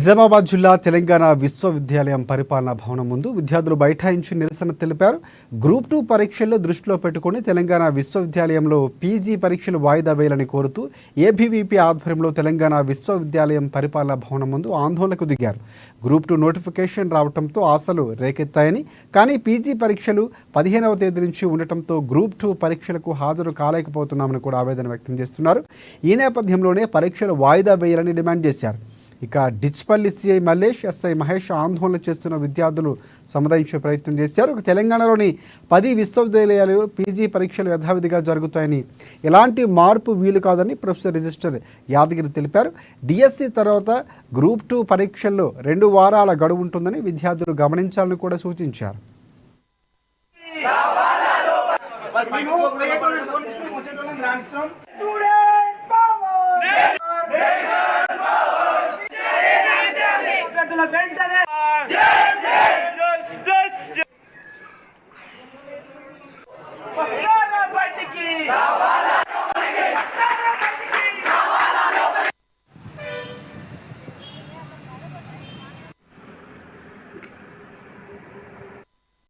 నిజామాబాద్ జిల్లా తెలంగాణ విశ్వవిద్యాలయం పరిపాలనా భవనం ముందు విద్యార్థులు బైఠాయించి నిరసన తెలిపారు. గ్రూప్ 2 పరీక్షల్లో దృష్టిలో పెట్టుకుని తెలంగాణ విశ్వవిద్యాలయంలో పీజీ పరీక్షలు వాయిదా వేయాలని కోరుతూ ఏబీవీపీ ఆధ్వర్యంలో తెలంగాణ విశ్వవిద్యాలయం పరిపాలనా భవనం ముందు ఆందోళనకు దిగారు. గ్రూప్ 2 నోటిఫికేషన్ రావడంతో ఆశలు రేకెత్తాయని, కానీ పీజీ పరీక్షలు 15వ తేదీ నుంచి ఉండటంతో గ్రూప్ 2 పరీక్షలకు హాజరు కాలేకపోతున్నామని కూడా ఆవేదన వ్యక్తం చేస్తున్నారు. ఈ నేపథ్యంలోనే పరీక్షలు వాయిదా వేయాలని డిమాండ్ చేశారు. ఇక డిచ్పల్లి సిఐ మల్లేష్, ఎస్ఐ మహేష్ ఆందోళన చేస్తున్న విద్యార్థులు సముదాయించే ప్రయత్నం చేశారు. తెలంగాణలోని 10 విశ్వవిద్యాలయాలు పీజీ పరీక్షలు యథావిధిగా జరుగుతాయని, ఎలాంటి మార్పు వీలు కాదని ప్రొఫెసర్ రిజిస్టర్ యాదగిరి తెలిపారు. డిఎస్సి తర్వాత గ్రూప్ 2 పరీక్షల్లో 2 వారాల గడువు ఉంటుందని విద్యార్థులు గమనించాలని కూడా సూచించారు. వెంటనే